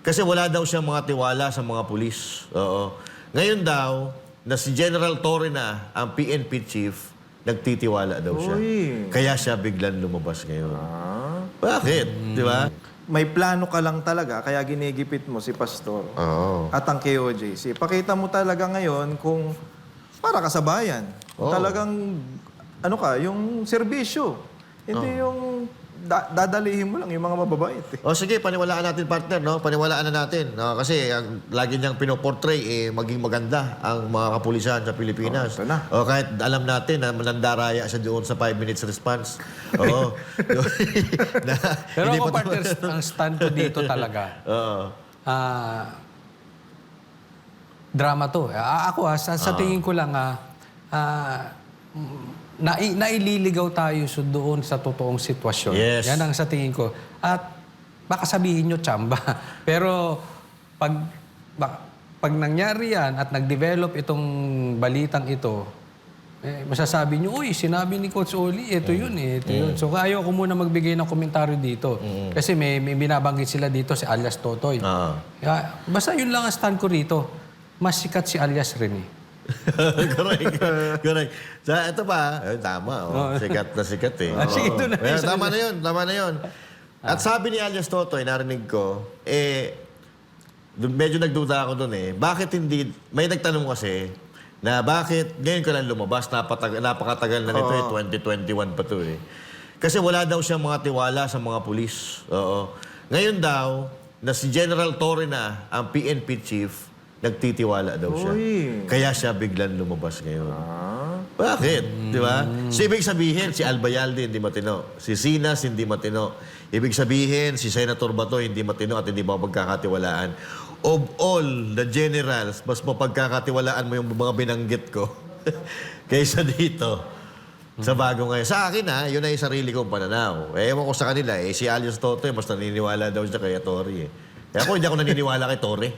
Kasi wala daw siyang mga tiwala sa mga pulis. Oo. Ngayon daw, na si General Torre na, ang PNP chief, nagtitiwala daw siya. Uy. Kaya siya biglang lumabas ngayon. Bakit? Di ba? May plano ka lang talaga, kaya ginigipit mo si Pastor Oo. at ang KOJC. Pakita mo talaga ngayon kung para ka sa bayan. Kung Oo. talagang, ano ka, yung serbisyo. Hindi yung dadalihin mo lang yung mga mababait. O sige, paniwalaan natin partner, no? Paniwalaan na natin. No? Kasi ang lagi niyang pinoportray, maging maganda ang mga kapulisan sa Pilipinas. ito na. O kahit alam natin na manandaraya siya doon sa 5 minutes response. Oo. Pero ako, partner, ang stand ko dito talaga, Oo. drama to. Ako, sa tingin ko lang, naililigaw tayo doon sa totoong sitwasyon. Yes. Yan ang sa tingin ko. At baka sabihin nyo, tsamba. Pero pag nangyari yan at nag-develop itong balitang ito, masasabi nyo, uy, sinabi ni Coach Oli, ito yun eh, ito yun. So ayaw ko muna magbigay ng komentaryo dito. Kasi may binabanggit sila dito, si alias Totoy. Kaya, basta yun lang ang stand ko rito. Mas sikat si alias Rene. Correct. Correct. So, ito pa, tama. Oh. Sikat na sikat eh. Sige, ito na. Well, tama na yun. Tama na yun. At sabi ni alias Totoy, narinig ko, medyo nagduda ako doon eh. Bakit hindi, may nagtanong kasi, na bakit ngayon ka lang lumabas, napakatagal na nito eh, 2021 pa to eh. Kasi wala daw siyang mga tiwala sa mga pulis. Oo. Ngayon daw, na si General Torre na, ang PNP chief, nagtitiwala daw siya. Uy. Kaya siya biglang lumabas ngayon. Bakit? Di ba? So, ibig sabihin, si Albayalde hindi matino. Si Sinas hindi matino. Ibig sabihin, si Senator Bato hindi matino at hindi mapagkakatiwalaan. Of all the generals, mas mapagkakatiwalaan mo yung mga binanggit ko kaysa dito. Sa bago ngayon. Sa akin yun ay sarili kong pananaw. Ewan ko sa kanila si alias Totoy, mas naniniwala daw siya kay Torre eh. Kaya ako hindi ako naniniwala kay Torre.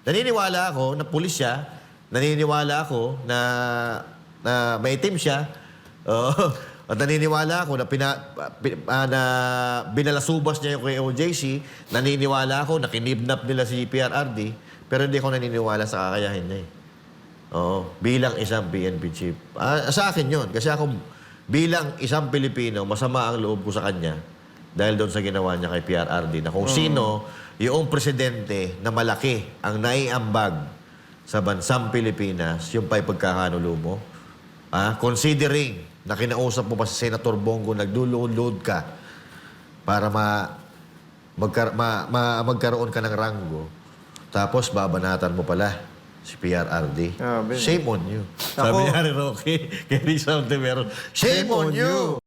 Naniniwala ako na pulis siya. Naniniwala ako na maitim siya. At naniniwala ako na binalasubas niya yung kay OJC. Naniniwala ako na kinidnap nila si PRRD. Pero hindi ako naniniwala sa kakayahin niya eh. Bilang isang PNP chief. Sa akin yun. Kasi ako bilang isang Pilipino, masama ang loob ko sa kanya dahil doon sa ginawa niya kay PRRD na kung sino yung presidente na malaki ang naiambag sa bansang Pilipinas, yung pa'y pagkakanulo mo. Considering na kinausap mo pa si Senator Bongo, nagduload ka para magkaroon ka ng ranggo, tapos babanatan mo pala si PRRD. Shame on you. Sabi niya ni Rocky, kay Rizal Ontiveros, shame on you!